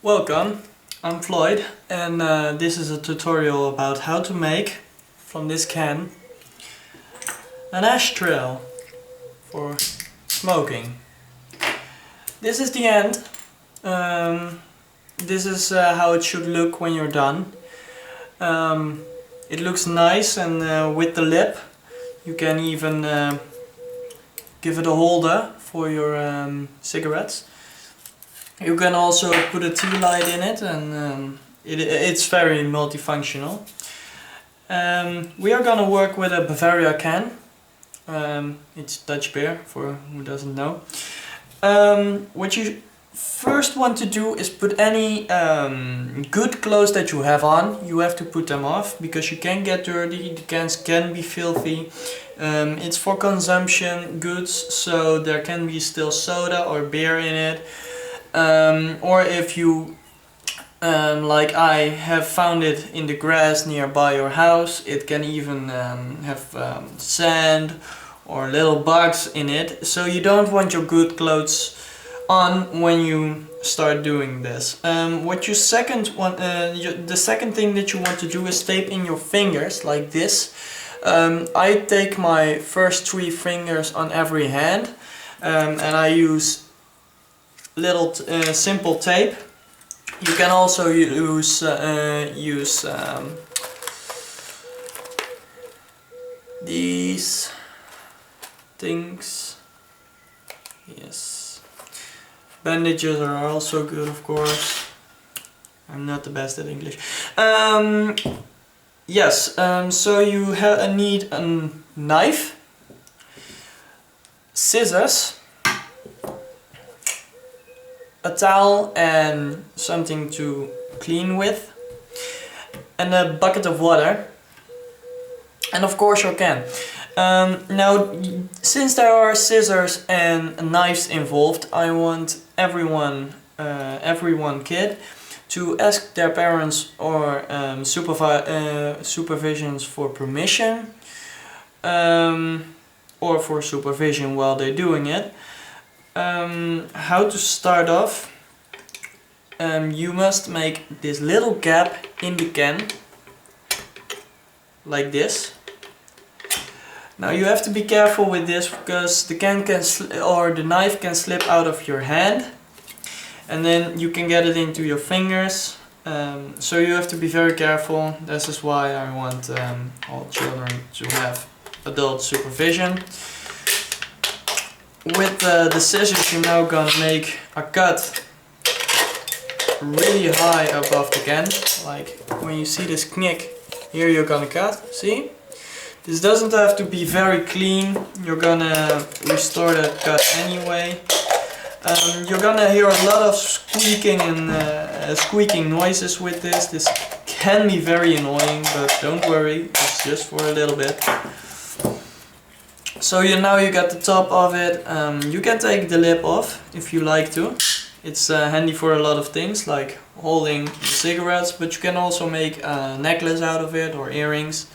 Welcome, I'm Floyd and this is a tutorial about how to make from this can an ashtray for smoking. This is the end. This is how it should look when you're done. It looks nice, and with the lip you can even give it a holder for your cigarettes. You can also put a tea light in it, and it's very multifunctional. We are gonna work with a Bavaria can. It's Dutch beer, for who doesn't know. What you first want to do is put any good clothes that you have on. You have to put them off because you can get dirty, the cans can be filthy. It's for consumption goods, so there can be still soda or beer in it. Or if you, like I have found it in the grass nearby your house, it can even have sand or little bugs in it. So you don't want your good clothes on when you start doing this. The second thing that you want to do is tape in your fingers like this. I take my first 3 fingers on every hand, and I use little simple tape. You can also use these things. Yes, bandages are also good, of course. I'm not the best at English. So you need a knife, scissors, a towel and something to clean with, and a bucket of water, and of course your can. Now, since there are scissors and knives involved, I want every kid to ask their parents or supervisions for permission, or for supervision while they're doing it. How to start off, you must make this little gap in the can, like this. Now you have to be careful with this because the can or the knife can slip out of your hand, and then you can get it into your fingers. So you have to be very careful. This is why I want all children to have adult supervision. With the scissors, you're now gonna make a cut really high above the can. Like when you see this knick, here you're gonna cut. See? This doesn't have to be very clean. You're gonna restore that cut anyway. You're gonna hear a lot of squeaking and squeaking noises with this. This can be very annoying, but don't worry, it's just for a little bit. So now you got the top of it. You can take the lip off if you like to. It's handy for a lot of things, like holding the cigarettes, but you can also make a necklace out of it or earrings.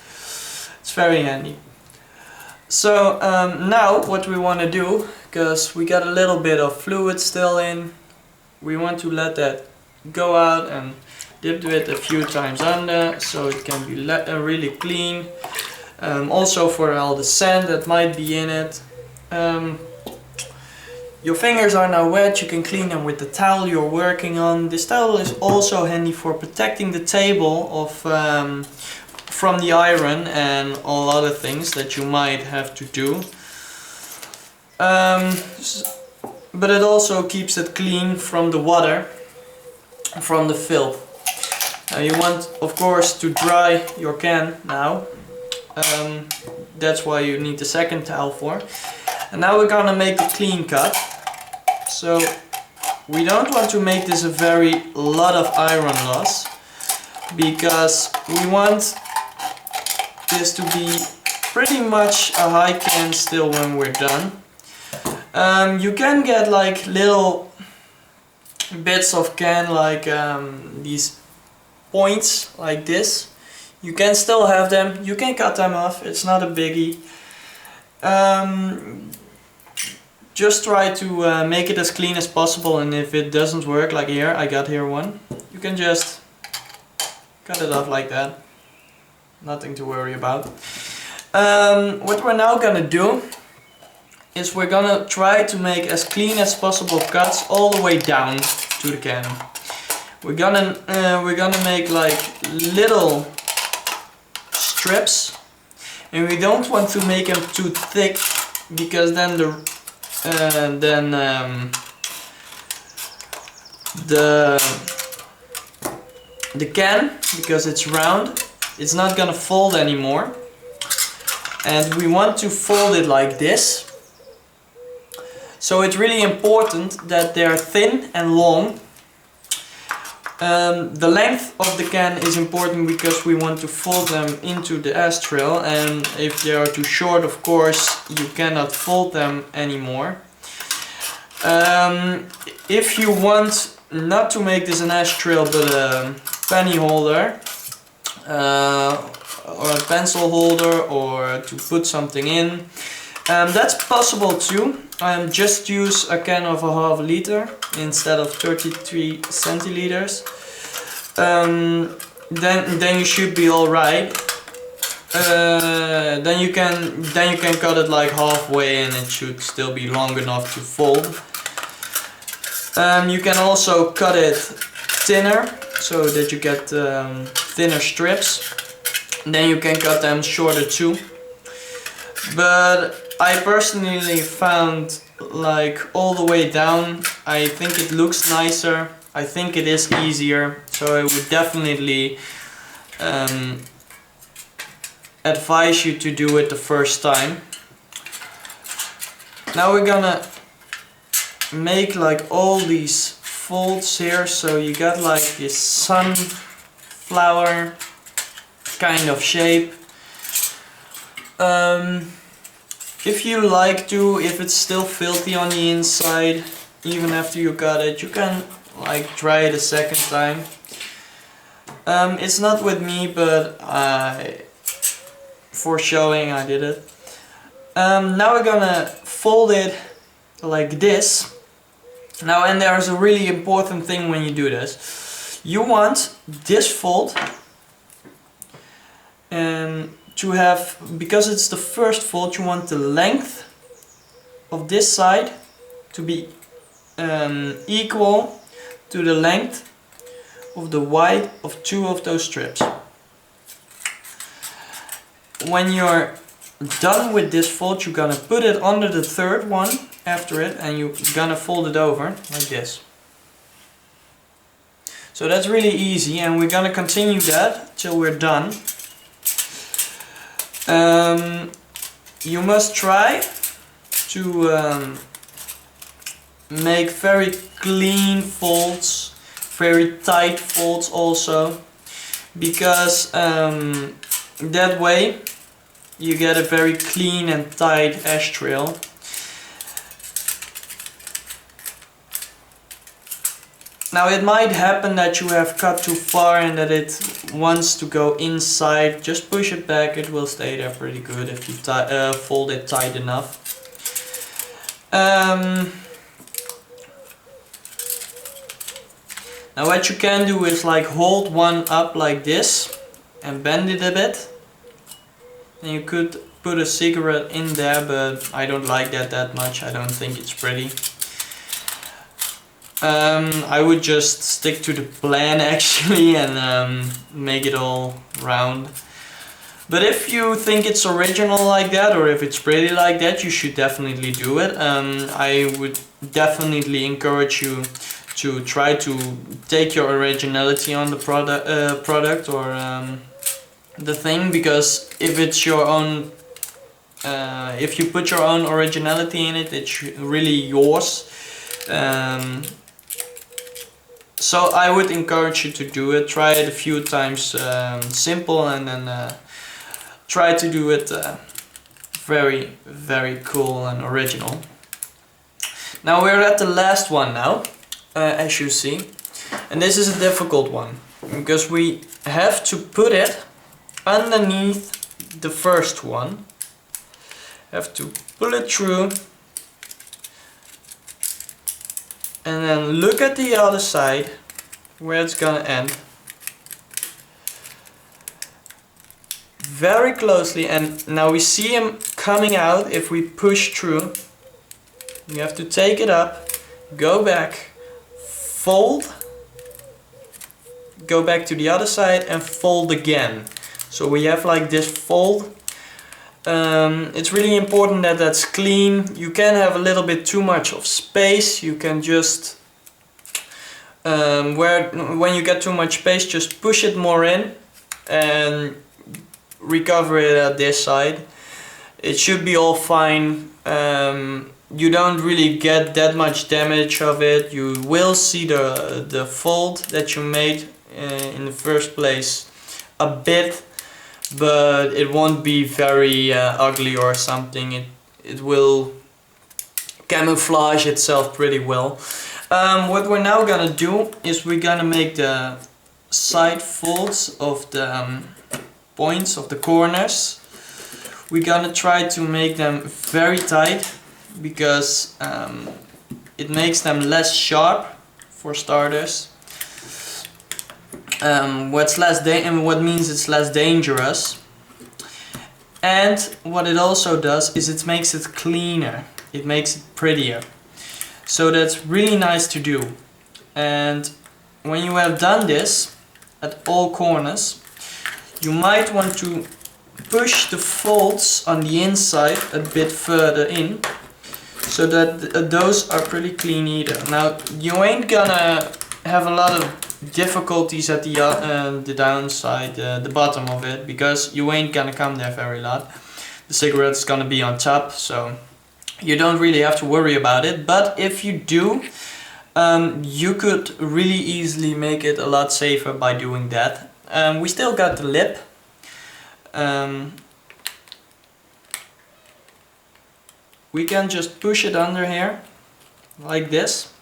It's very handy. So now what we want to do, because we got a little bit of fluid still in, we want to let that go out and dip it a few times under so it can be really clean. Also for all the sand that might be in it. Your fingers are now wet, you can clean them with the towel you're working on. This towel is also handy for protecting the table from the iron and all other things that you might have to do. But it also keeps it clean from the water, from the filth. Now you want, of course, to dry your can now. That's why you need the second towel for. And now we're gonna make a clean cut. So we don't want to make this a lot of iron loss, because we want this to be pretty much a high can still when we're done. You can get like little bits of can, like these points like this. You can still have them, you can cut them off, it's not a biggie. just try to make it as clean as possible, and if it doesn't work, like here, I got here one, you can just cut it off like that. Nothing to worry about. What we're now gonna do is we're gonna try to make as clean as possible cuts all the way down to the can. We're gonna make like little strips, and we don't want to make them too thick, because then the can, because it's round, it's not gonna fold anymore, and we want to fold it like this. So it's really important that they are thin and long. The length of the can is important because we want to fold them into the ashtray, and if they are too short, of course, you cannot fold them anymore. If you want not to make this an ashtray but a penny holder, or a pencil holder, or to put something in, that's possible too. Just use a can of a half liter instead of 33 centiliters. Then you should be all right. Then you can cut it like halfway, and it should still be long enough to fold. You can also cut it thinner, so that you get thinner strips. Then you can cut them shorter too. But I personally found, like, all the way down, I think it looks nicer, I think it is easier, so I would definitely advise you to do it the first time. Now we're gonna make like all these folds here, so you got like this sunflower kind of shape. If you like to, if it's still filthy on the inside, even after you cut it, you can like try it a second time. It's not with me, but for showing I did it. Now we're gonna fold it like this. Now, and there's a really important thing when you do this. You want this fold to have, because it's the first fold, you want the length of this side to be equal to the length of the width of two of those strips. When you're done with this fold, you're gonna put it under the third one after it, and you're gonna fold it over like this. So that's really easy, and we're gonna continue that till we're done. You must try to make very clean folds, very tight folds also, because that way you get a very clean and tight ashtray. Now it might happen that you have cut too far and that it wants to go inside. Just push it back, it will stay there pretty good if you fold it tight enough. Now what you can do is like hold one up like this and bend it a bit. And you could put a cigarette in there, but I don't like that much. I don't think it's pretty. I would just stick to the plan actually and make it all round. But if you think it's original like that, or if it's pretty like that, you should definitely do it. I would definitely encourage you to try to take your originality on the product or the thing, because if it's your own, if you put your own originality in it, it's really yours. So I would encourage you to do it. Try it a few times, simple, and then try to do it very, very cool and original. Now we're at the last one now, as you see, and this is a difficult one because we have to put it underneath the first one. Have to pull it through and then look at the other side where it's gonna end. Very closely, and now we see him coming out if we push through. You have to take it up, go back, fold, go back to the other side and fold again. So we have like this fold. It's really important that that's clean. You can have a little bit too much of space. You can just, when you get too much space, just push it more in and recover it at this side. It should be all fine. You don't really get that much damage of it. You will see the fold that you made in the first place a bit, but it won't be very ugly or something. It will camouflage itself pretty well. What we're now gonna do is we're gonna make the side folds of the points of the corners. We're gonna try to make them very tight because it makes them less sharp, for starters. What means it's less dangerous. And what it also does is it makes it cleaner. It makes it prettier. So that's really nice to do. And when you have done this at all corners, you might want to push the folds on the inside a bit further in, so that those are pretty clean either. Now you ain't gonna have a lot of difficulties at the downside, the bottom of it, because you ain't gonna come there very lot. The cigarette's gonna be on top, so you don't really have to worry about it. But if you do, you could really easily make it a lot safer by doing that. We still got the lip. We can just push it under here like this,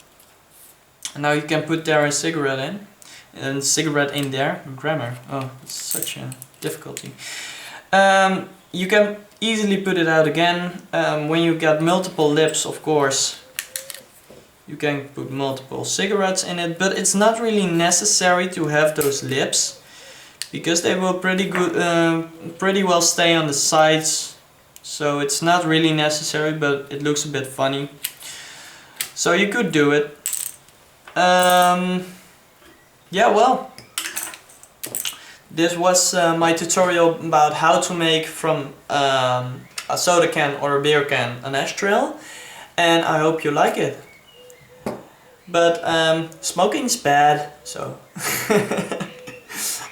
and now you can put there a cigarette in, and cigarette in there. Grammar, oh, it's such a difficulty. You can easily put it out again. When you get multiple lips, of course, you can put multiple cigarettes in it, but it's not really necessary to have those lips, because they will pretty well stay on the sides. So it's not really necessary, but it looks a bit funny. So you could do it. Yeah, well, this was my tutorial about how to make from a soda can or a beer can an ashtray, and I hope you like it. But smoking's bad, so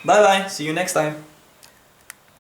bye bye, see you next time.